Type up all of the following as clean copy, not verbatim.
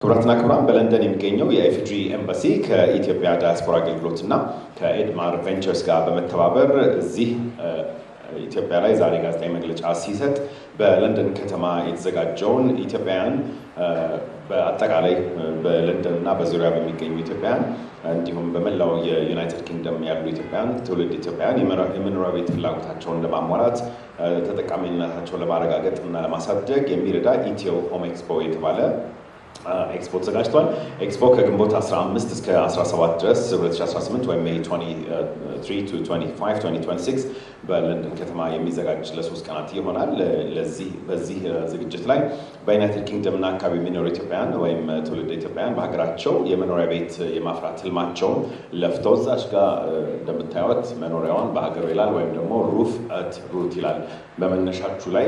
ክብራትና ክብራን በለንደን የሚገኘው የኤፍጂ ኤምባሲ ከኢትዮጵያ ዳያስፖራ አገልግሎትና ከኤድማር ቬንቸርስ ጋር በመተባበር እዚህ ኢትዮጵያ ላይ ዛሬ ጋዜጣዊ መግለጫ ሲሰጥ በለንደን ከተማ የተዘጋጀውን ኢትዮጵያውያን በአጠቃላይ በለንደን እና በዙሪያ በሚገኙ ኢትዮጵያውያን እንዲሁም በመላው የዩናይትድ ኪንግደም ያሉ ኢትዮጵያውያን ትውልድ ኢትዮጵያውያን የመኖሪያ ቤት ፍላጎታቸውን ለማሟላት ተጠቃሚነታቸውን ለማረጋገጥ እና ለማሳደግ የሚረዳ ኢትዮ ሆም ኤክስፖ የተባለ ኤክስፖ ተዘጋጅቷል። ኤክስፖ ከግንቦት 15 እስከ 17 ድረስ 2018 ወይም May 23 to 25 2026 በለንደን ከተማ የሚዘጋጅ ለ3 ቀናት ይሆናል። በዚህ ዝግጅት ላይ በዩናይትድ ኪንግደም እና አካባቢ የሚኖሩ ኢትዮጵያውያን ወይም ትውልድ ኢትዮጵያውያን በሀገራቸው የመኖሪያ ቤት የማፍራት ህልማቸውን ለፍተው እዛች ጋር እንደምታዩት መኖሪያዋን በሀገሩ ይላል ወይም ደግሞ ሩፍ አት ሩት ይላል። በመነሻችሁ ላይ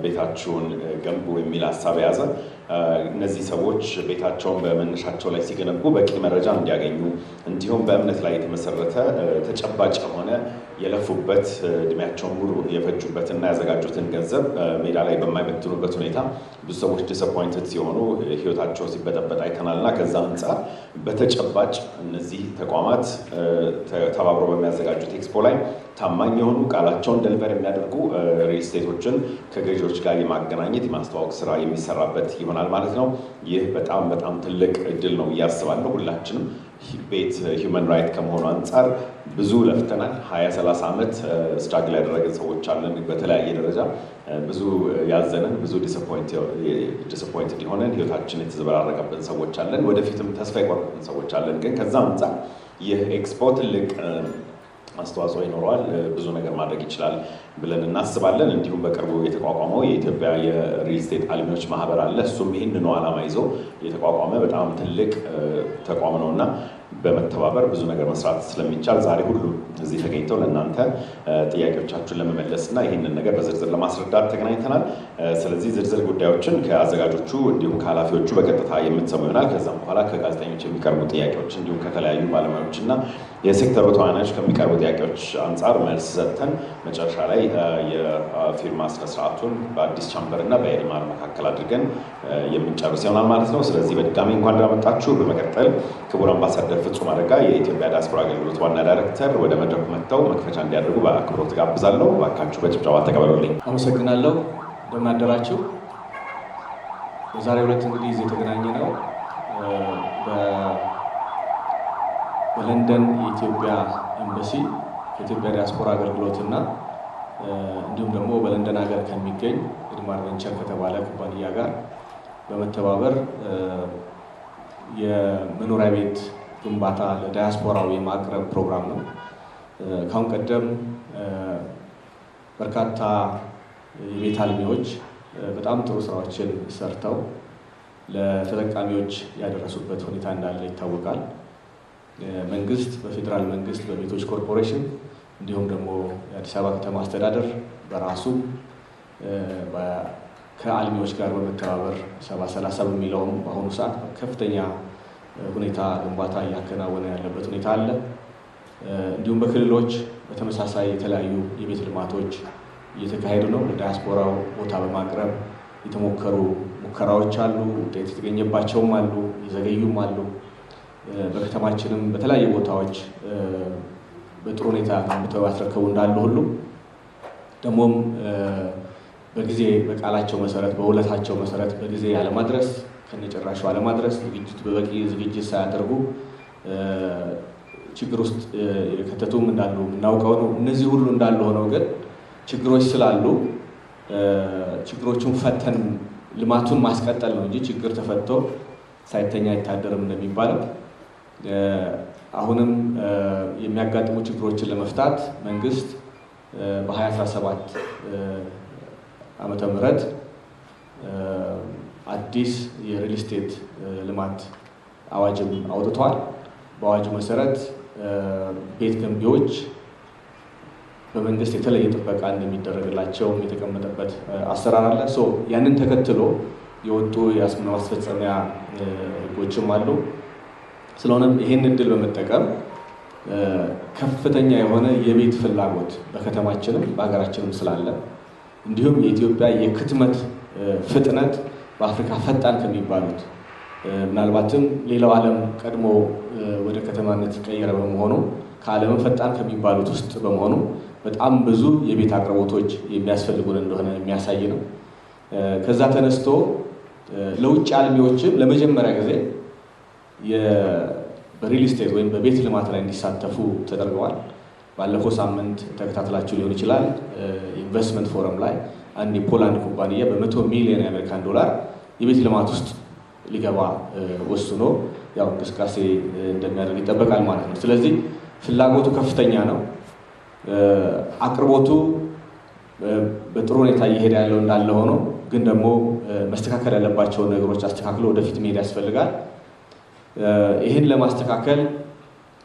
ቤታችሁን ገንቡ የሚል ሀሳብ የያዘ እነዚህ ሰዎች ቤታቸውን በመነሻቸው ላይ ሲገነቡ በቂ መረጃ እንዲያገኙ እንዲሁም በእምነት ላይ የተመሰረተ ተጨባጭ የሆነ የለፉበት እድሜያቸውን ሙሉ የፈጁበትና ያዘጋጁትን ገንዘብ ሜዳ ላይ በማይበትኑበት ሁኔታ ብዙ ሰዎች ዲስአፖይንትድ ሲሆኑ ህይወታቸው ሲበጠበጥ አይተናልና ከዛ አንጻር በተጨባጭ እነዚህ ተቋማት ተባብረው በሚያዘጋጁት ኤክስፖ ላይ ታማኝ የሆኑ ቃላቸውን ደልቨር የሚያደርጉ ሪል ስቴቶችን ከገዢዎች ጋር የማገናኘት የማስተዋወቅ ስራ የሚሰራበት ይሆናል ማለት ነው። ይህ በጣም ትልቅ እድል ነው እያስባለሁ። ሁላችንም ቤት ሂውመን ራይት ከመሆኑ አንጻር ብዙ ለፍተናል። 20-30 ዓመት ስትራግል ያደረገን ሰዎች አለን። በተለያየ ደረጃ ብዙ ያዘንን፣ ብዙ ዲስአፖይንትድ የሆነን ህይወታችን የተዘበራረቀብን ሰዎች አለን። ወደፊትም ተስፋ የቆረጥን ሰዎች አለን። ግን ከዛ አንጻር ይህ ኤክስፖ ትልቅ አስተዋጽኦ ይኖረዋል፣ ብዙ ነገር ማድረግ ይችላል ብለን እናስባለን። እንዲሁም በቅርቡ የተቋቋመው የኢትዮጵያ የሪል ስቴት አልሚዎች ማህበር አለ። እሱም ይህንኑ ዓላማ ይዞ የተቋቋመ በጣም ትልቅ ተቋም ነውና በመተባበር ብዙ ነገር መስራት ስለሚቻል ዛሬ ሁሉ እዚህ ተገኝተው ለእናንተ ጥያቄዎቻችሁን ለመመለስ እና ይህንን ነገር በዝርዝር ለማስረዳት ተገናኝተናል። ስለዚህ ዝርዝር ጉዳዮችን ከአዘጋጆቹ እንዲሁም ከኃላፊዎቹ በቀጥታ የምትሰሙ ይሆናል። ከዛም በኋላ ከጋዜጠኞች የሚቀርቡ ጥያቄዎች እንዲሁም ከተለያዩ ባለሙያዎች እና የሴክተሩ ተዋናዮች ከሚቀርቡ ጥያቄዎች አንጻር መልስ ሰጥተን መጨረሻ ላይ የፊርማ ስነስርዓቱን በአዲስ ቻምበር እና በኤድማር መካከል አድርገን የምንጨርስ ይሆናል ማለት ነው። ስለዚህ በድጋሚ እንኳን ደህና መጣችሁ። በመቀጠል ክቡር አምባሳደር ፍጹም አረጋ የኢትዮጵያ ዳያስፖራ አገልግሎት ዋና ዳይሬክተር ወደ መድረኩ መጥተው መክፈቻ እንዲያደርጉ በአክብሮት ጋብዛለሁ። እባካችሁ በጭብጨባ ተቀበሉልኝ። አመሰግናለሁ። እንደምን አደራችሁ። በዛሬው ዕለት እንግዲህ እዚህ የተገናኘ ነው በለንደን የኢትዮጵያ ኤምባሲ ከኢትዮጵያ ዳያስፖራ አገልግሎትና እንዲሁም ደግሞ በለንደን ሀገር ከሚገኝ ኤድማር ቬንቸር ከተባለ ኩባንያ ጋር በመተባበር የመኖሪያ ቤት ግንባታ ለዳያስፖራው የማቅረብ ፕሮግራም ነው። ካሁን ቀደም በርካታ የቤት አልሚዎች በጣም ጥሩ ስራዎችን ሰርተው ለተጠቃሚዎች ያደረሱበት ሁኔታ እንዳለ ይታወቃል። መንግስት በፌዴራል መንግስት በቤቶች ኮርፖሬሽን እንዲሁም ደግሞ የአዲስ አበባ ከተማ አስተዳደር በራሱ ከአልሚዎች ጋር በመተባበር 70-30 በሚለውም በአሁኑ ሰዓት ከፍተኛ ሁኔታ ግንባታ እያከናወነ ያለበት ሁኔታ አለ። እንዲሁም በክልሎች በተመሳሳይ የተለያዩ የቤት ልማቶች እየተካሄዱ ነው። ለዳያስፖራው ቦታ በማቅረብ የተሞከሩ ሙከራዎች አሉ። ውጤት የተገኘባቸውም አሉ፣ የዘገዩም አሉ። በከተማችንም በተለያዩ ቦታዎች በጥሩ ሁኔታ ገንብተው ያስረከቡ እንዳሉ ሁሉ ደግሞም በጊዜ በቃላቸው መሰረት በውለታቸው መሰረት በጊዜ ያለማድረስ ከነጭራሹ አለማድረስ በበቂ ዝግጅት ሳያደርጉ ችግር ውስጥ የከተቱም እንዳሉ የምናውቀው ነው። እነዚህ ሁሉ እንዳሉ ሆነው ግን ችግሮች ስላሉ ችግሮቹን ፈተን ልማቱን ማስቀጠል ነው እንጂ ችግር ተፈቶ ሳይተኛ አይታደርም እንደሚባለው አሁንም የሚያጋጥሙ ችግሮችን ለመፍታት መንግስት በ2017 ዓመተ ምህረት አዲስ የሪል ስቴት ልማት አዋጅም አውጥቷል። በአዋጁ መሰረት ቤት ገንቢዎች በመንግስት የተለየ ጥበቃ እንደሚደረግላቸው የተቀመጠበት አሰራር አለ። ያንን ተከትሎ የወጡ የማስፈጸሚያ ህጎችም አሉ። ስለሆነም ይህን እድል በመጠቀም ከፍተኛ የሆነ የቤት ፍላጎት በከተማችንም በሀገራችንም ስላለ እንዲሁም የኢትዮጵያ የክትመት ፍጥነት በአፍሪካ ፈጣን ከሚባሉት ምናልባትም ሌላው ዓለም ቀድሞ ወደ ከተማነት ቀየረ በመሆኑ ከዓለም ፈጣን ከሚባሉት ውስጥ በመሆኑ በጣም ብዙ የቤት አቅርቦቶች የሚያስፈልጉን እንደሆነ የሚያሳይ ነው። ከዛ ተነስቶ ለውጭ አልሚዎችም ለመጀመሪያ ጊዜ በሪል ስቴት ወይም በቤት ልማት ላይ እንዲሳተፉ ተደርገዋል። ባለፈው ሳምንት ተከታትላችሁ ሊሆን ይችላል። ኢንቨስትመንት ፎረም ላይ አንድ የፖላንድ ኩባንያ በ100 ሚሊዮን የአሜሪካን ዶላር የቤት ልማት ውስጥ ሊገባ ወስኖ ያው እንቅስቃሴ እንደሚያደርግ ይጠበቃል ማለት ነው። ስለዚህ ፍላጎቱ ከፍተኛ ነው። አቅርቦቱ በጥሩ ሁኔታ እየሄደ ያለው እንዳለ ሆኖ ግን ደግሞ መስተካከል ያለባቸውን ነገሮች አስተካክሎ ወደፊት መሄድ ያስፈልጋል። ይህን ለማስተካከል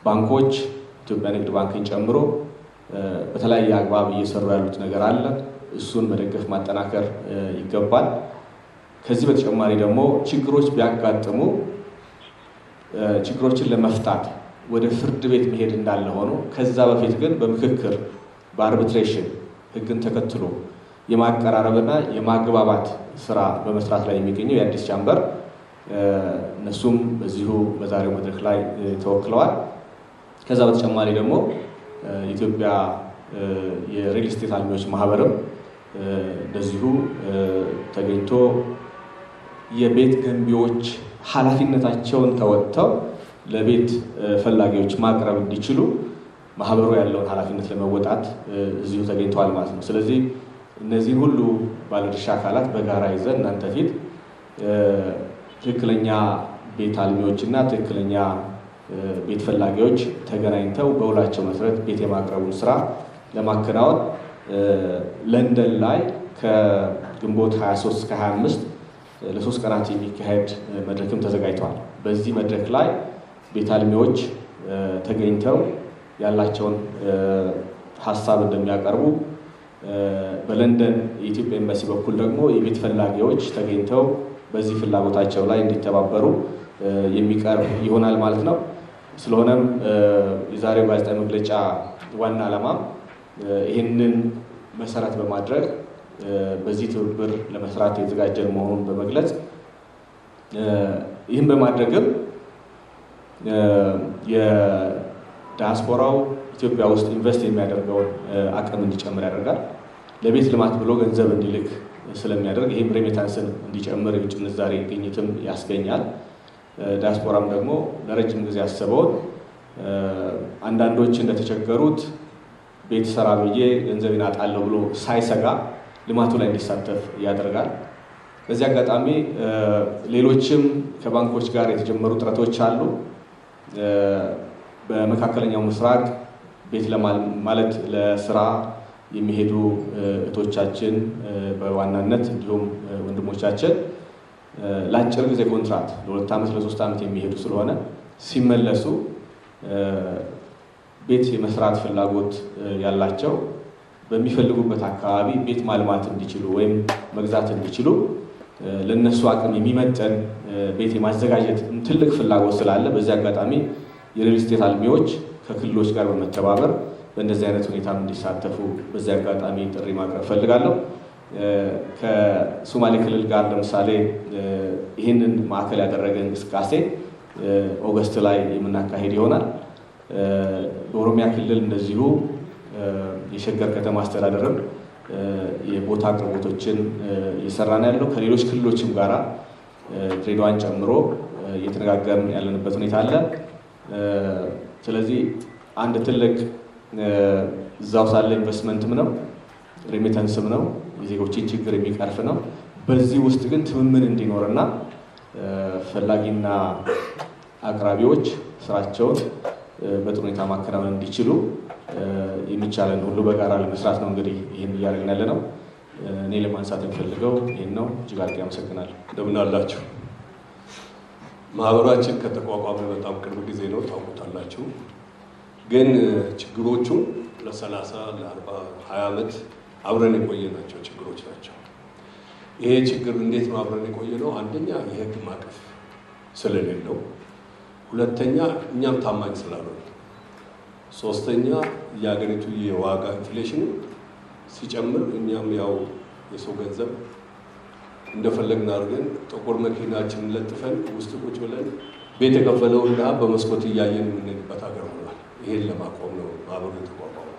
ባንኮች ኢትዮጵያ ንግድ ባንክን ጨምሮ በተለያየ አግባብ እየሰሩ ያሉት ነገር አለ። እሱን መደገፍ ማጠናከር ይገባል። ከዚህ በተጨማሪ ደግሞ ችግሮች ቢያጋጥሙ ችግሮችን ለመፍታት ወደ ፍርድ ቤት መሄድ እንዳለ ሆኖ ከዛ በፊት ግን በምክክር በአርቢትሬሽን ሕግን ተከትሎ የማቀራረብና የማግባባት ስራ በመስራት ላይ የሚገኘው የአዲስ ቻምበር እነሱም በዚሁ በዛሬው መድረክ ላይ ተወክለዋል። ከዛ በተጨማሪ ደግሞ የኢትዮጵያ የሪል ስቴት አልሚዎች ማህበርም እንደዚሁ ተገኝቶ የቤት ገንቢዎች ኃላፊነታቸውን ተወጥተው ለቤት ፈላጊዎች ማቅረብ እንዲችሉ ማህበሩ ያለውን ኃላፊነት ለመወጣት እዚሁ ተገኝተዋል ማለት ነው። ስለዚህ እነዚህን ሁሉ ባለድርሻ አካላት በጋራ ይዘን እናንተ ፊት ትክክለኛ ቤት አልሚዎችና ትክክለኛ ቤት ፈላጊዎች ተገናኝተው በውላቸው መሰረት ቤት የማቅረቡን ስራ ለማከናወን ለንደን ላይ ከግንቦት 23 እስከ 25 ለ3 ቀናት የሚካሄድ መድረክም ተዘጋጅተዋል። በዚህ መድረክ ላይ ቤት አልሚዎች ተገኝተው ያላቸውን ሀሳብ እንደሚያቀርቡ፣ በለንደን የኢትዮጵያ ኤምባሲ በኩል ደግሞ የቤት ፈላጊዎች ተገኝተው በዚህ ፍላጎታቸው ላይ እንዲተባበሩ የሚቀርብ ይሆናል ማለት ነው። ስለሆነም የዛሬው ጋዜጣዊ መግለጫ ዋና ዓላማ ይህንን መሰረት በማድረግ በዚህ ትብብር ለመስራት የተዘጋጀን መሆኑን በመግለጽ ይህን በማድረግም የዲያስፖራው ኢትዮጵያ ውስጥ ኢንቨስት የሚያደርገውን አቅም እንዲጨምር ያደርጋል። ለቤት ልማት ብሎ ገንዘብ እንዲልክ ስለሚያደርግ ይህም ሬሚታንስን እንዲጨምር የውጭ ምንዛሬ ግኝትም ያስገኛል። ዲያስፖራም ደግሞ ለረጅም ጊዜ ያሰበውን አንዳንዶች እንደተቸገሩት ቤት ሰራ ብዬ ገንዘቤን አጣለሁ ብሎ ሳይሰጋ ልማቱ ላይ እንዲሳተፍ ያደርጋል። በዚህ አጋጣሚ ሌሎችም ከባንኮች ጋር የተጀመሩ ጥረቶች አሉ። በመካከለኛው ምስራቅ ቤት ማለት ለስራ የሚሄዱ እህቶቻችን በዋናነት እንዲሁም ወንድሞቻችን ለአጭር ጊዜ ኮንትራት ለ2 ዓመት ለ3 ዓመት የሚሄዱ ስለሆነ ሲመለሱ ቤት የመስራት ፍላጎት ያላቸው በሚፈልጉበት አካባቢ ቤት ማልማት እንዲችሉ ወይም መግዛት እንዲችሉ ለነሱ አቅም የሚመጠን ቤት የማዘጋጀት ትልቅ ፍላጎት ስላለ በዚህ አጋጣሚ የሪል ስቴት አልሚዎች ከክልሎች ጋር በመተባበር በእንደዚህ አይነት ሁኔታም እንዲሳተፉ በዚህ አጋጣሚ ጥሪ ማቅረብ ፈልጋለሁ። ከሶማሌ ክልል ጋር ለምሳሌ ይህንን ማዕከል ያደረገ እንቅስቃሴ ኦገስት ላይ የምናካሄድ ይሆናል። በኦሮሚያ ክልል እንደዚሁ የሸገር ከተማ አስተዳደርም የቦታ አቅርቦቶችን እየሰራ ነው ያለው። ከሌሎች ክልሎችም ጋራ ድሬዳዋን ጨምሮ እየተነጋገርን ያለንበት ሁኔታ አለ። ስለዚህ አንድ ትልቅ እዛው ሳለ ኢንቨስትመንትም ነው፣ ሬሚተንስም ነው፣ የዜጎችን ችግር የሚቀርፍ ነው። በዚህ ውስጥ ግን ትምምን እንዲኖርና ፈላጊና አቅራቢዎች ስራቸውን በጥሩ ሁኔታ ማከናወን እንዲችሉ የሚቻለን ሁሉ በጋራ ለመስራት ነው እንግዲህ ይህን እያደረግን ያለ ነው። እኔ ለማንሳት የምፈልገው ይህን ነው። እጅግ አድርጌ አመሰግናለሁ። እንደምን አላችሁ? ማህበራችን ከተቋቋመ በጣም ቅርብ ጊዜ ነው፣ ታውቁታላችሁ። ግን ችግሮቹ ለ30 ለ40 20 ዓመት አብረን የቆየናቸው ችግሮች ናቸው። ይሄ ችግር እንዴት ነው አብረን የቆየ ነው? አንደኛ የህግ ማዕቀፍ ስለሌለው፣ ሁለተኛ እኛም ታማኝ ስላልሆነ፣ ሶስተኛ የሀገሪቱ የዋጋ ኢንፍሌሽን ሲጨምር እኛም ያው የሰው ገንዘብ እንደፈለግን አድርገን ጥቁር መኪናችንን ለጥፈን ውስጥ ቁጭ ብለን ቤት የከፈለውና በመስኮት እያየን የምንሄድበት ሀገር ሆኗል። ይሄን ለማቆም ነው ማህበሩ የተቋቋመው።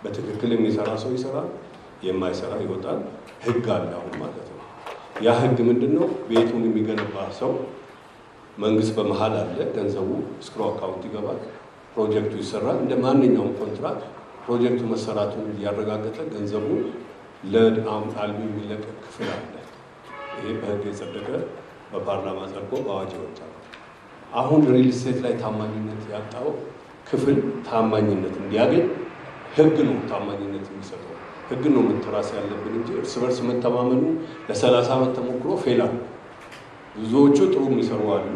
በትክክል የሚሰራ ሰው ይሰራል፣ የማይሰራ ይወጣል። ህግ አለ አሁን ማለት ነው። ያ ህግ ምንድነው? ቤቱን የሚገነባ ሰው መንግስት በመሃል አለ፣ ገንዘቡ እስክሮ አካውንት ይገባል፣ ፕሮጀክቱ ይሰራል። እንደ ማንኛውም ኮንትራክት ፕሮጀክቱ መሰራቱን እያረጋገጠ ገንዘቡ ለአልሚ የሚለቀቅ ክፍል አለ። ይሄ በህግ የጸደቀ በፓርላማ ጸድቆ በአዋጅ የወጣ ነው። አሁን ሪል ስቴት ላይ ታማኝነት ያጣው ክፍል ታማኝነት እንዲያገኝ ህግ ነው ታማኝነት የሚሰጠው። ህግ ነው መተራስ ያለብን እንጂ እርስ በርስ መተማመኑ ለ30 ዓመት ተሞክሮ ፌል አለ። ብዙዎቹ ጥሩ የሚሰሩ አሉ፣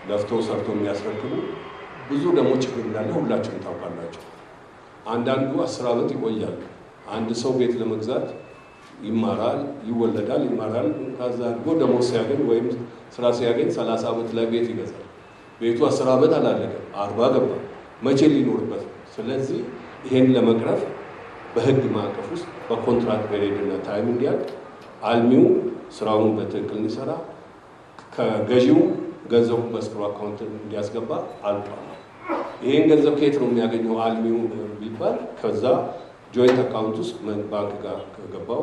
ለፍተው ሰርቶ የሚያስረክቡ። ብዙ ደግሞ ችግር እንዳለ ሁላችሁም ታውቃላችሁ። አንዳንዱ 10 ዓመት ይቆያል። አንድ ሰው ቤት ለመግዛት ይማራል፣ ይወለዳል፣ ይማራል። ከዛ አድጎ ደሞዝ ሲያገኝ ወይም ስራ ሲያገኝ 30 ዓመት ላይ ቤት ይገዛል። ቤቱ 10 ዓመት አላለቀም፣ 40 ገባ። መቼ ሊኖርበት? ስለዚህ ይሄን ለመቅረፍ በህግ ማዕቀፍ ውስጥ በኮንትራክት ፔሪድና ታይም እንዲያልቅ አልሚው ስራውን በትክክል እንዲሰራ ከገዢው ገንዘቡን በስክሮ አካውንት እንዲያስገባ አልቋል። ይሄን ገንዘብ ከየት ነው የሚያገኘው አልሚው ቢባል ከዛ ጆይንት አካውንት ውስጥ ባንክ ጋር ከገባው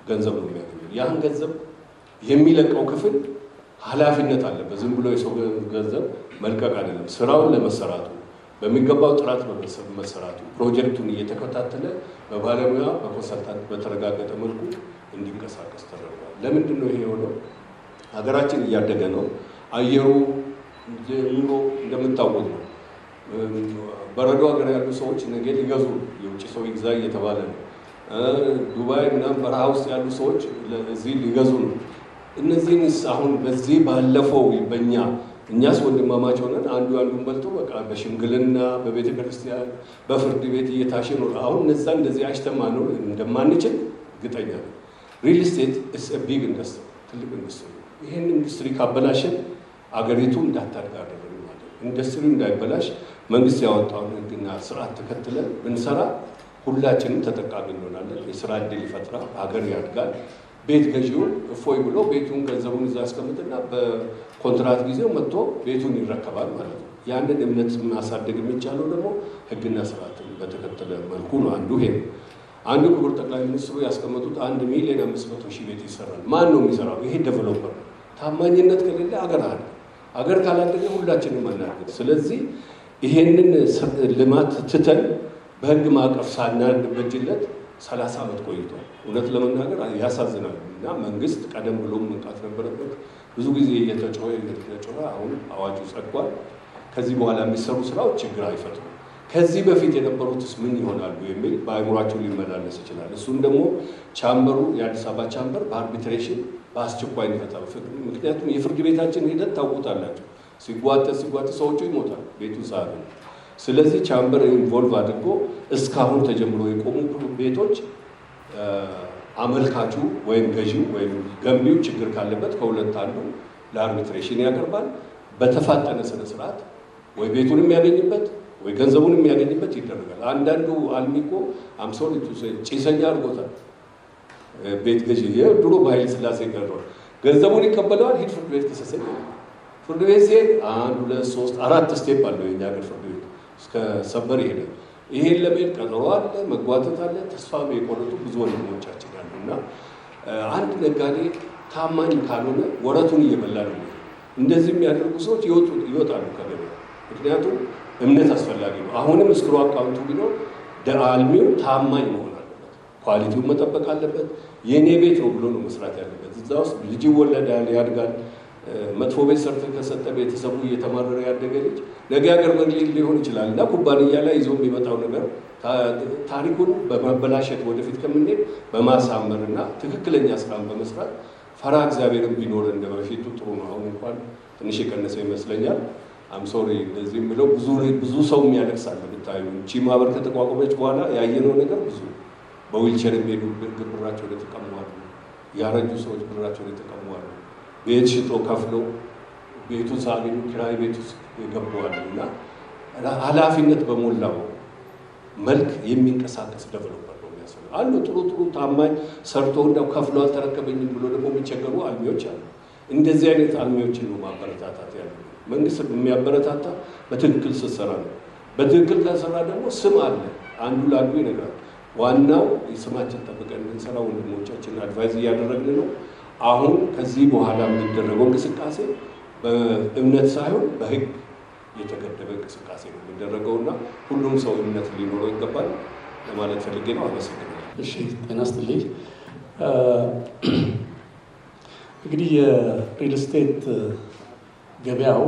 ገንዘብ ነው የሚያገኘው። ያን ገንዘብ የሚለቀው ክፍል ኃላፊነት አለበት። ዝም ብሎ የሰው ገንዘብ መልቀቅ አይደለም። ስራውን ለመሰራቱ በሚገባው ጥራት በመሰራቱ ፕሮጀክቱን እየተከታተለ በባለሙያ በኮንሰልታንት በተረጋገጠ መልኩ እንዲንቀሳቀስ ተደርጓል። ለምንድን ነው ይሄ የሆነው? ሀገራችን እያደገ ነው። አየሩ ኑሮ እንደምታወቅ ነው። በረዶ ሀገር ያሉ ሰዎች ነገ ሊገዙ የውጭ ሰው ይግዛ እየተባለ ነው። ዱባይ ምናምን በረሃ ውስጥ ያሉ ሰዎች እዚህ ሊገዙ ነው። እነዚህን አሁን በዚህ ባለፈው እኛስ ወንድማማች ሆነን አንዱ አንዱን በልቶ በቃ በሽምግልና በቤተ ክርስቲያን በፍርድ ቤት እየታሸ ነው። አሁን እነዛ እንደዚህ አሽተማ ነው እንደማንችል እርግጠኛ ነው። ሪል ስቴት ኢዝ አ ቢግ ኢንዱስትሪ፣ ትልቅ ኢንዱስትሪ። ይሄን ኢንዱስትሪ ካበላሸን አገሪቱ እንዳታድግ አደረግን ማለት ነው። ኢንዱስትሪው እንዳይበላሽ መንግስት ያወጣውን ህግና ስርዓት ተከትለን ብንሰራ ሁላችንም ተጠቃሚ እንሆናለን። የስራ እድል ይፈጥራል፣ ሀገር ያድጋል። ቤት ገዢው እፎይ ብሎ ቤቱን ገንዘቡን እዛ ያስቀምጥና በኮንትራት ጊዜው መጥቶ ቤቱን ይረከባል ማለት ነው። ያንን እምነት ማሳደግ የሚቻለው ደግሞ ህግና ስርዓትን በተከተለ መልኩ ነው። አንዱ ይሄ ነው። አንዱ ክቡር ጠቅላይ ሚኒስትሩ ያስቀመጡት 1,500,000 ቤት ይሰራል። ማን ነው የሚሰራው? ይሄ ዴቨሎፐር። ታማኝነት ከሌለ አገር ካላደገ ሁላችንም አናድግም። ስለዚህ ይሄንን ልማት ትተን በህግ ማዕቀፍ ሳናበጅለት 30 ዓመት ቆይቷል። እውነት ለመናገር ያሳዝናል። እና መንግስት ቀደም ብሎ መንቃት ነበረበት። ብዙ ጊዜ እየተጮኸ አሁን አዋጁ ጸድቋል። ከዚህ በኋላ የሚሰሩ ስራዎች ችግር አይፈጥሩም። ከዚህ በፊት የነበሩትስ ምን ይሆናሉ የሚል በአእምሯቸው ሊመላለስ ይችላል። እሱም ደግሞ ቻምበሩ የአዲስ አበባ ቻምበር በአርቢትሬሽን በአስቸኳይ እንዲፈታ። ምክንያቱም የፍርድ ቤታችን ሂደት ታውቁታላችሁ። ሲጓተት ሰዎቹ ይሞታል ቤቱ ሰዓት። ስለዚህ ቻምበር ኢንቮልቭ አድርጎ እስካሁን ተጀምሮ የቆሙ ቤቶች አመልካቹ ወይም ገዢው ወይም ገንቢው ችግር ካለበት ከሁለት አንዱ ለአርቢትሬሽን ያቀርባል። በተፋጠነ ስነ ስርዓት ወይ ቤቱን የሚያገኝበት ወይ ገንዘቡን የሚያገኝበት ይደረጋል። አንዳንዱ አልሚ እኮ ጭሰኛ አድርጎታል ቤት ገዢ። ድሮ በኃይለ ሥላሴ ቀረዋል። ገንዘቡን ይቀበለዋል። ሂድ ፍርድ ቤት ክሰሰኝ። ፍርድ ቤት ሲሄድ 1 2 3 4 ስቴፕ አለው የኛ ሀገር ፍርድ ቤት እስከ ሰበር ይሄዳል። ይሄን ለመሄድ ቀጠሮ አለ፣ መጓተት አለ። ተስፋ የቆረጡ ብዙ ወንድሞቻችን አሉ። እና አንድ ነጋዴ ታማኝ ካልሆነ ወረቱን እየበላ ነው። እንደዚህ የሚያደርጉ ሰዎች ይወጣሉ ከገበያ። ምክንያቱም እምነት አስፈላጊ ነው። አሁንም እስክሮ አካውንቱ ቢኖር አልሚው ታማኝ መሆን አለበት፣ ኳሊቲውን መጠበቅ አለበት። የኔ ቤት ነው ብሎ ነው መስራት ያለበት። እዛ ውስጥ ልጅ ይወለዳል፣ ያድጋል። መጥፎ ቤት ሰርተ ከሰጠ ቤተሰቡ እየተማረረ ያደገ ልጅ ነገ ሀገር መሪ ሊሆን ይችላል። እና ኩባንያ ላይ ይዞ የሚመጣው ነገር ታሪኩን በማበላሸት ወደፊት ከምንሄድ በማሳመርና ትክክለኛ ስራን በመስራት ፈራ እግዚአብሔርን ቢኖር እንደ በፊቱ ጥሩ ነው። አሁን እንኳን ትንሽ የቀነሰ ይመስለኛል። አምሶሪ እንደዚህ የሚለው ብዙ ሰው የሚያለቅሳል። ብታዩ እቺ ማህበር ከተቋቋመች በኋላ ያየነው ነገር ብዙ በዊልቸር የሚሄዱ ብራቸው የተቀሟሉ፣ ያረጁ ሰዎች ብራቸው የተቀሟሉ፣ ቤት ሽጦ ከፍለው ቤቱን ሳገኙ ኪራይ ቤት ውስጥ ይገባዋል። እና ኃላፊነት በሞላው መልክ የሚንቀሳቀስ ዴቨሎፐር ነው የሚያስፈልገው። አንዱ ጥሩ ታማኝ ሰርቶ እንደው ከፍሎ አልተረከበኝም ብሎ ደግሞ የሚቸገሩ አልሚዎች አሉ። እንደዚህ አይነት አልሚዎችን ነው ማበረታታት ያለው። መንግስት የሚያበረታታ በትክክል ስትሰራ ነው። በትክክል ከሰራ ደግሞ ስም አለ፣ አንዱ ለአንዱ ይነግራል። ዋናው የስማችን ጠብቀን እንድንሰራ ወንድሞቻችን አድቫይዝ እያደረግን ነው። አሁን ከዚህ በኋላ የሚደረገው እንቅስቃሴ በእምነት ሳይሆን በህግ የተገደበ እንቅስቃሴ ነው የሚደረገውና ሁሉም ሰው እምነት ሊኖረው ይገባል ለማለት ፈልጌ ነው። አመሰግናለሁ። እሺ፣ ጤና ይስጥልኝ። እንግዲህ የሪል ስቴት ገበያው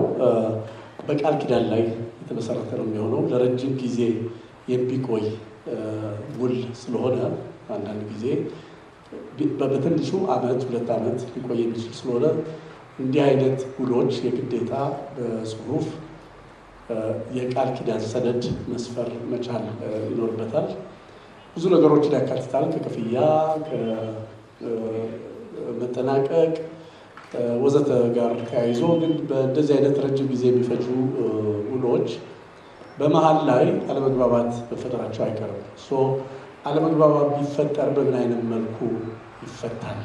በቃል ኪዳን ላይ የተመሰረተ ነው የሚሆነው። ለረጅም ጊዜ የሚቆይ ውል ስለሆነ አንዳንድ ጊዜ በትንሹ ዓመት 2 ዓመት ሊቆይ የሚችል ስለሆነ እንዲህ አይነት ውሎች የግዴታ በጽሁፍ የቃል ኪዳን ሰነድ መስፈር መቻል ይኖርበታል። ብዙ ነገሮችን ያካትታል። ከክፍያ፣ ከመጠናቀቅ ወዘተ ጋር ተያይዞ ግን በእንደዚህ አይነት ረጅም ጊዜ የሚፈጁ ውሎች በመሀል ላይ አለመግባባት መፈጠራቸው አይቀርም። አለመግባባት ቢፈጠር በምን አይነት መልኩ ይፈታል?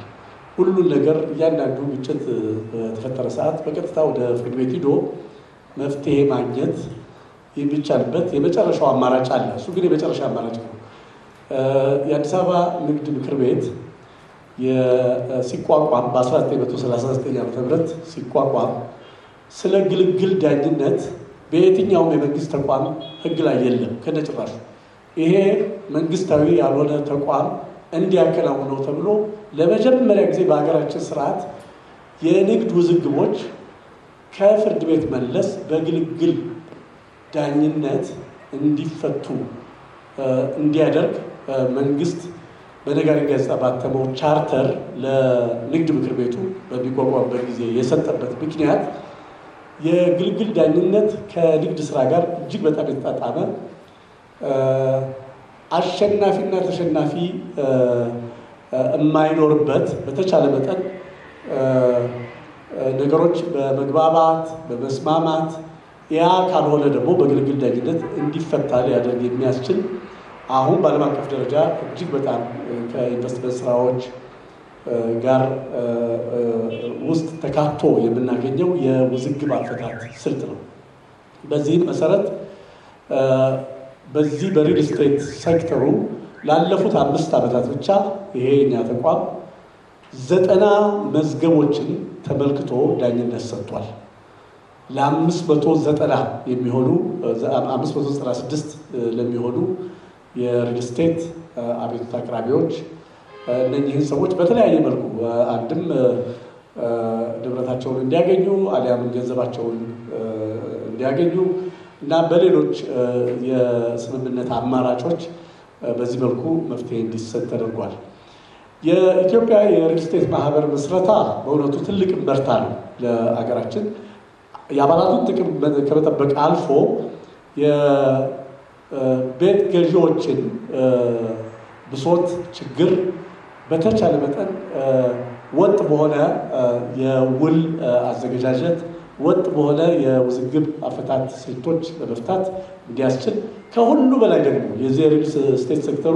ሁሉን ነገር እያንዳንዱ ግጭት በተፈጠረ ሰዓት በቀጥታ ወደ ፍርድ ቤት ሂዶ መፍትሄ ማግኘት የሚቻልበት የመጨረሻው አማራጭ አለ። እሱ ግን የመጨረሻ አማራጭ ነው። የአዲስ አበባ ንግድ ምክር ቤት ሲቋቋም በ1939 ዓ.ም ሲቋቋም ስለ ግልግል ዳኝነት በየትኛውም የመንግስት ተቋም ህግ ላይ የለም ከነጭራሹ። ይሄ መንግስታዊ ያልሆነ ተቋም እንዲያከናውነው ተብሎ ለመጀመሪያ ጊዜ በሀገራችን ስርዓት የንግድ ውዝግቦች ከፍርድ ቤት መለስ በግልግል ዳኝነት እንዲፈቱ እንዲያደርግ መንግስት በነጋሪት ጋዜጣ ባተመው ቻርተር ለንግድ ምክር ቤቱ በሚቋቋምበት ጊዜ የሰጠበት ምክንያት የግልግል ዳኝነት ከንግድ ስራ ጋር እጅግ በጣም የተጣጣመ አሸናፊና ተሸናፊ የማይኖርበት በተቻለ መጠን ነገሮች በመግባባት በመስማማት ያ ካልሆነ ደግሞ በግልግል ዳኝነት እንዲፈታ ሊያደርግ የሚያስችል አሁን በዓለም አቀፍ ደረጃ እጅግ በጣም ከኢንቨስትመንት ስራዎች ጋር ውስጥ ተካቶ የምናገኘው የውዝግብ አፈታት ስልት ነው። በዚህም መሰረት በዚህ በሪል ስቴት ሴክተሩ ላለፉት 5 ዓመታት ብቻ ይሄ የኛ ተቋም 90 መዝገቦችን ተመልክቶ ዳኝነት ሰጥቷል። ለ590 የሚሆኑ 596 ለሚሆኑ የሪል ስቴት አቤቱታ አቅራቢዎች እነኚህን ሰዎች በተለያየ መልኩ አንድም ንብረታቸውን እንዲያገኙ አሊያም ገንዘባቸውን እንዲያገኙ እና በሌሎች የስምምነት አማራጮች በዚህ መልኩ መፍትሄ እንዲሰጥ ተደርጓል። የኢትዮጵያ የሪል ስቴት ማህበር ምስረታ በእውነቱ ትልቅ እምርታ ነው ለሀገራችን። የአባላቱን ጥቅም ከመጠበቅ አልፎ የቤት ገዢዎችን ብሶት፣ ችግር በተቻለ መጠን ወጥ በሆነ የውል አዘገጃጀት፣ ወጥ በሆነ የውዝግብ አፈታት ስልቶች ለመፍታት እንዲያስችል ከሁሉ በላይ ደግሞ የዚህ ሪል ስቴት ሴክተሩ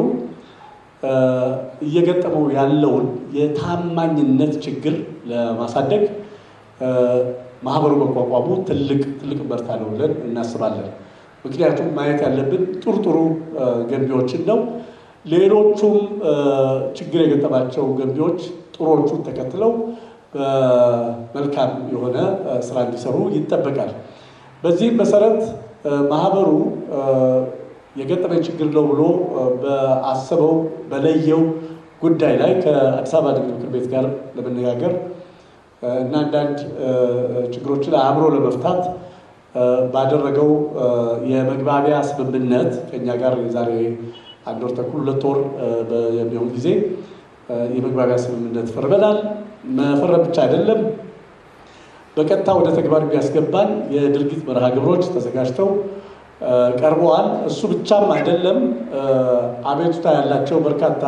እየገጠመው ያለውን የታማኝነት ችግር ለማሳደግ ማህበሩ መቋቋሙ ትልቅ እምርታ ነው ብለን እናስባለን። ምክንያቱም ማየት ያለብን ጥሩ ገንቢዎችን ነው። ሌሎቹም ችግር የገጠማቸው ገንቢዎች ጥሩዎቹን ተከትለው መልካም የሆነ ስራ እንዲሰሩ ይጠበቃል። በዚህም መሰረት ማህበሩ የገጠመኝ ችግር ነው ብሎ በአሰበው በለየው ጉዳይ ላይ ከአዲስ አበባ ንግድ ምክር ቤት ጋር ለመነጋገር እና አንዳንድ ችግሮችን አብሮ ለመፍታት ባደረገው የመግባቢያ ስምምነት ከኛ ጋር የዛሬ 1 ወር ተኩል 2 ወር የሚሆን ጊዜ የመግባቢያ ስምምነት ፈርመናል። መፈረም ብቻ አይደለም፣ በቀጥታ ወደ ተግባር የሚያስገባን የድርጊት መርሃ ግብሮች ተዘጋጅተው ቀርበዋል። እሱ ብቻም አይደለም፣ አቤቱታ ያላቸው በርካታ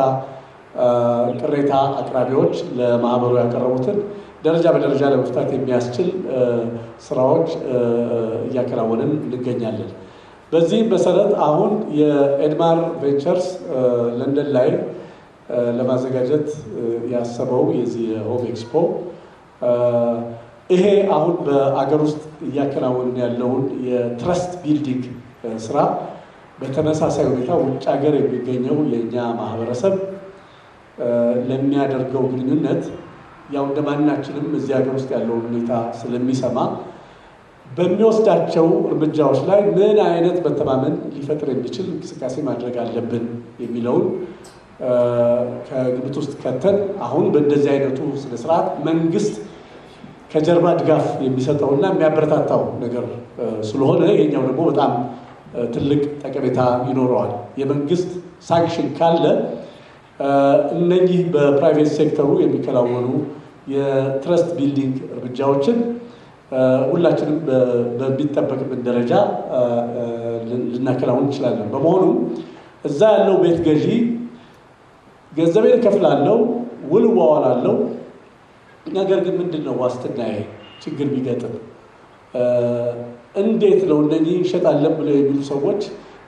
ቅሬታ አቅራቢዎች ለማህበሩ ያቀረቡትን ደረጃ በደረጃ ለመፍታት የሚያስችል ስራዎች እያከናወንን እንገኛለን። በዚህ መሰረት አሁን የኤድማር ቬንቸርስ ለንደን ላይ ለማዘጋጀት ያሰበው የዚህ ሆም ኤክስፖ ይሄ አሁን በአገር ውስጥ እያከናወንን ያለውን የትረስት ቢልዲንግ ስራ በተመሳሳይ ሁኔታ ውጭ ሀገር የሚገኘው የእኛ ማህበረሰብ ለሚያደርገው ግንኙነት ያው እንደማናችንም እዚህ ሀገር ውስጥ ያለውን ሁኔታ ስለሚሰማ በሚወስዳቸው እርምጃዎች ላይ ምን አይነት መተማመን ሊፈጥር የሚችል እንቅስቃሴ ማድረግ አለብን የሚለውን ከግምት ውስጥ ከተን አሁን በእንደዚህ አይነቱ ስነስርዓት መንግስት ከጀርባ ድጋፍ የሚሰጠውና የሚያበረታታው ነገር ስለሆነ የኛው ደግሞ በጣም ትልቅ ጠቀሜታ ይኖረዋል። የመንግስት ሳንክሽን ካለ እነኚህ በፕራይቬት ሴክተሩ የሚከናወኑ የትረስት ቢልዲንግ እርምጃዎችን ሁላችንም በሚጠበቅብን ደረጃ ልናከናውን እንችላለን። በመሆኑም እዛ ያለው ቤት ገዢ ገንዘቤን እከፍላለሁ፣ ውል እዋዋላለሁ፣ ነገር ግን ምንድነው ዋስትናዬ ችግር ቢገጥም እንዴት ነው እነኚህ እንሸጣለን ብለው የሚሉ ሰዎች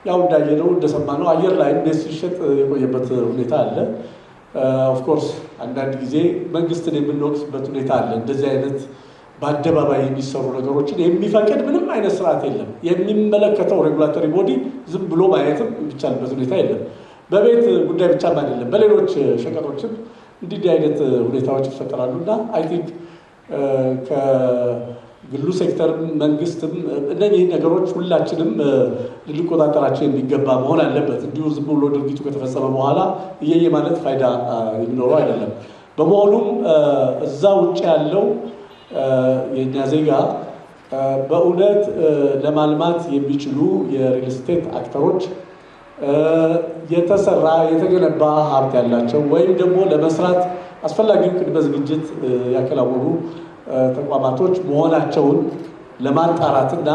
ያው እንዳየነው እንደሰማነው አየር ላይ እንዴት ሲሸጥ የቆየበት ሁኔታ አለ። ኦፍኮርስ አንዳንድ ጊዜ መንግስትን የምንወቅስበት ሁኔታ አለ። እንደዚህ አይነት በአደባባይ የሚሰሩ ነገሮችን የሚፈቅድ ምንም አይነት ስርዓት የለም። የሚመለከተው ሬጉላቶሪ ቦዲ ዝም ብሎ ማየትም የሚቻልበት ሁኔታ የለም። በቤት ጉዳይ ብቻም አይደለም፣ በሌሎች ሸቀጦችም እንዲህ አይነት ሁኔታዎች ይፈጠራሉ እና አይ ቲንክ ከግሉ ሴክተር መንግስትም እነዚህ ነገሮች ሁላችንም ልንቆጣጠራቸው የሚገባ መሆን አለበት። እንዲሁ ዝም ብሎ ድርጊቱ ከተፈጸመ በኋላ እየየ ማለት ፋይዳ የሚኖረው አይደለም። በመሆኑም እዛ ውጭ ያለው የኛ ዜጋ በእውነት ለማልማት የሚችሉ የሪል ስቴት አክተሮች የተሰራ የተገነባ ሀብት ያላቸው ወይም ደግሞ ለመስራት አስፈላጊውን ቅድመ ዝግጅት ያከናወኑ ተቋማቶች መሆናቸውን ለማጣራትና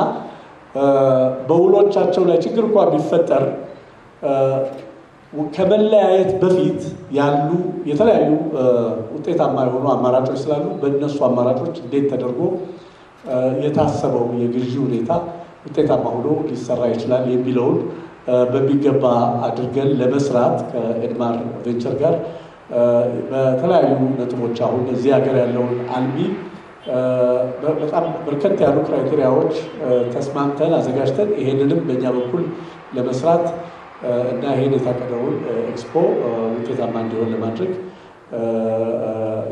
በውሎቻቸው ላይ ችግር እንኳን ቢፈጠር ከመለያየት በፊት ያሉ የተለያዩ ውጤታማ የሆኑ አማራጮች ስላሉ በእነሱ አማራጮች እንዴት ተደርጎ የታሰበው የግዢ ሁኔታ ውጤታማ ሆኖ ሊሰራ ይችላል የሚለውን በሚገባ አድርገን ለመስራት ከኤድማር ቬንቸር ጋር በተለያዩ ነጥቦች አሁን እዚህ ሀገር ያለውን አልሚ በጣም በርከት ያሉ ክራይቴሪያዎች ተስማምተን አዘጋጅተን ይሄንንም በእኛ በኩል ለመስራት እና ይሄን የታቀደውን ኤክስፖ ውጤታማ እንዲሆን ለማድረግ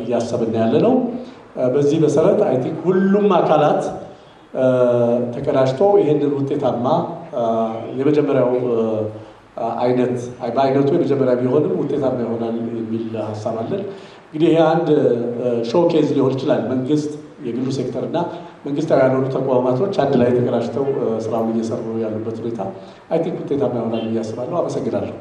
እያሰብን ያለ ነው። በዚህ መሰረት አይ ቲንክ ሁሉም አካላት ተቀዳጅቶ ይሄንን ውጤታማ የመጀመሪያው አይነት በአይነቱ የመጀመሪያ ቢሆንም ውጤታማ ይሆናል የሚል ሀሳብ አለን። እንግዲህ ይሄ አንድ ሾኬዝ ሊሆን ይችላል። መንግስት፣ የግሉ ሴክተር እና መንግስታዊ ያልሆኑ ተቋማቶች አንድ ላይ ተቀዳጅተው ስራውን እየሰሩ ያሉበት ሁኔታ አይ ቲንክ ውጤታማ ይሆናል ብዬ አስባለሁ። አመሰግናለሁ።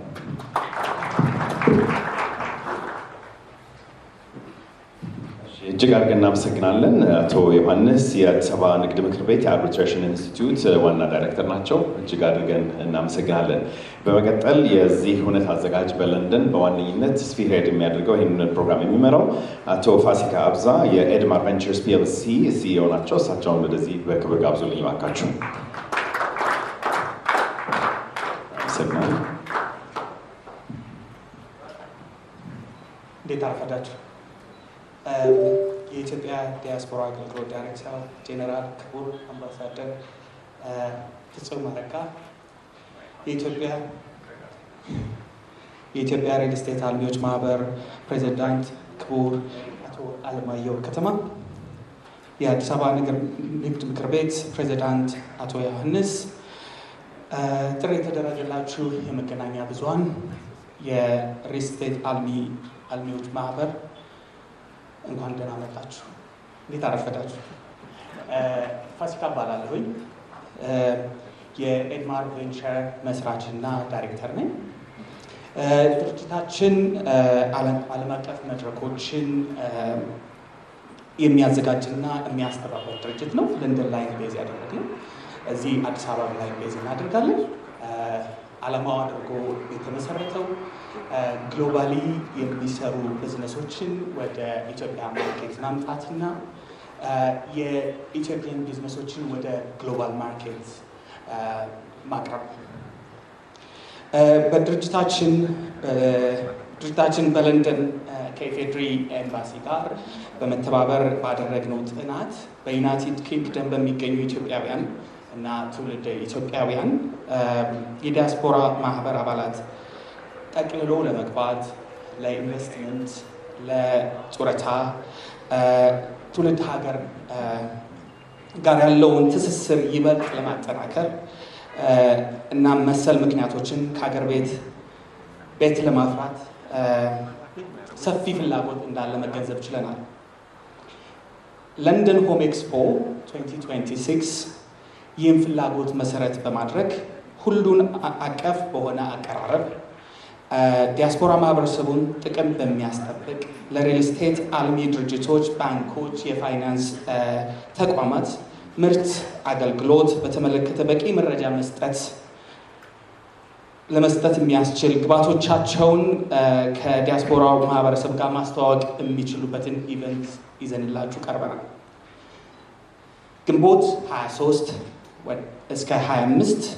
እጅግ አድርገን እናመሰግናለን። አቶ ዮሐንስ የአዲስ አበባ ንግድ ምክር ቤት የአርቢትሬሽን ኢንስቲትዩት ዋና ዳይሬክተር ናቸው። እጅግ አድርገን እናመሰግናለን። በመቀጠል የዚህ ሁነት አዘጋጅ በለንደን በዋነኝነት ስፒርሄድ የሚያደርገው ይህንን ፕሮግራም የሚመራው አቶ ፋሲካ አብዛ የኤድማር ቬንቸርስ ፒኤልሲ ሲኢኦ ናቸው። እሳቸውን ወደዚህ በክብር ጋብዙልኝ እባካችሁ። አመሰግናለሁ። እንዴት አረፈዳችሁ? የኢትዮጵያ ዲያስፖራ አገልግሎት ዳይሬክተር ጄኔራል ክቡር አምባሳደር ፍጹም አረጋ፣ የኢትዮጵያ ሪል ስቴት አልሚዎች ማህበር ፕሬዚዳንት ክቡር አቶ አለማየሁ ከተማ፣ የአዲስ አበባ ንግድ ምክር ቤት ፕሬዚዳንት አቶ ዮሐንስ፣ ጥሪ የተደረገላችሁ የመገናኛ ብዙሃን፣ የሪል ስቴት አልሚዎች ማህበር እንኳን ደህና መጣችሁ። እንዴት አረፈዳችሁ? ፋሲካ እባላለሁኝ። የኤድማር ቬንቸር መስራች እና ዳይሬክተር ነኝ። ድርጅታችን ዓለም አቀፍ መድረኮችን የሚያዘጋጅና የሚያስተባበር ድርጅት ነው። ለንደን ላይ ቤዝ ያደረግነው፣ እዚህ አዲስ አበባ ላይ ቤዝ እናደርጋለን። ዓላማው አድርጎ የተመሰረተው ግሎባሊ የሚሰሩ ቢዝነሶችን ወደ ኢትዮጵያ ማርኬት ማምጣትና የኢትዮጵያን ቢዝነሶችን ወደ ግሎባል ማርኬት ማቅረብ ድርጅታችን በለንደን ከኢፌድሪ ኤምባሲ ጋር በመተባበር ባደረግነው ጥናት በዩናይትድ ኪንግደም በሚገኙ ኢትዮጵያውያን እና ትውልደ ኢትዮጵያውያን የዲያስፖራ ማህበር አባላት ጠቅልሎ ለመግባት ለኢንቨስትመንት፣ ለጡረታ፣ ትውልድ ሀገር ጋር ያለውን ትስስር ይበልጥ ለማጠናከር እና መሰል ምክንያቶችን ከሀገር ቤት ለማፍራት ሰፊ ፍላጎት እንዳለ መገንዘብ ችለናል። ለንደን ሆም ኤክስፖ 2026 ይህን ፍላጎት መሰረት በማድረግ ሁሉን አቀፍ በሆነ አቀራረብ ዲያስፖራ ማህበረሰቡን ጥቅም በሚያስጠብቅ ለሪል ስቴት አልሚ ድርጅቶች፣ ባንኮች፣ የፋይናንስ ተቋማት ምርት አገልግሎት በተመለከተ በቂ መረጃ ለመስጠት የሚያስችል ግባቶቻቸውን ከዲያስፖራው ማህበረሰብ ጋር ማስተዋወቅ የሚችሉበትን ኢቨንት ይዘንላችሁ ቀርበናል። ግንቦት 23 እስከ 25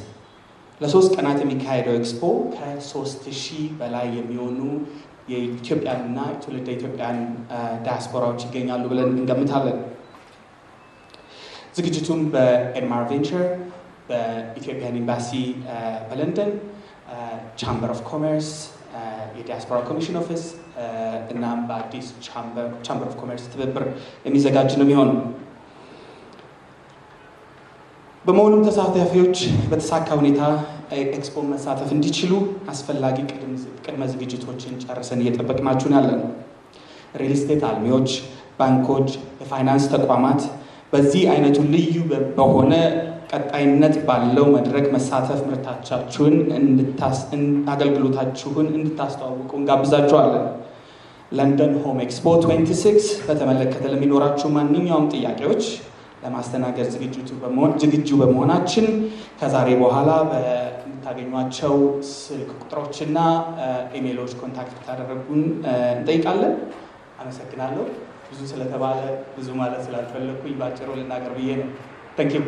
ለ3 ቀናት የሚካሄደው ኤክስፖ ከ3000 በላይ የሚሆኑ የኢትዮጵያንና ትውልደ ኢትዮጵያን ዲያስፖራዎች ይገኛሉ ብለን እንገምታለን። ዝግጅቱም በኤድማር ቬንቸር፣ በኢትዮጵያን ኤምባሲ በለንደን፣ ቻምበር ኦፍ ኮሜርስ፣ የዲያስፖራ ኮሚሽን ኦፊስ እናም በአዲስ ቻምበር ኦፍ ኮሜርስ ትብብር የሚዘጋጅ ነው የሚሆነው። በመሆኑም ተሳታፊዎች በተሳካ ሁኔታ ኤክስፖ መሳተፍ እንዲችሉ አስፈላጊ ቅድመ ዝግጅቶችን ጨርሰን እየጠበቅናችሁ ያለን። ሪል ስቴት አልሚዎች፣ ባንኮች፣ የፋይናንስ ተቋማት በዚህ አይነቱ ልዩ በሆነ ቀጣይነት ባለው መድረክ መሳተፍ ምርታቻችሁን አገልግሎታችሁን እንድታስተዋውቁ እንጋብዛችኋለን። ለንደን ሆም ኤክስፖ 26 በተመለከተ ለሚኖራችሁ ማንኛውም ጥያቄዎች ለማስተናገድ ዝግጁ በመሆናችን ከዛሬ በኋላ በምታገኟቸው ስልክ ቁጥሮችና ኢሜይሎች ኮንታክት ታደረጉን እንጠይቃለን። አመሰግናለሁ። ብዙ ስለተባለ ብዙ ማለት ስላልፈለኩኝ ባጭሩ ልናገር ብዬ ነው። ታንኪዩ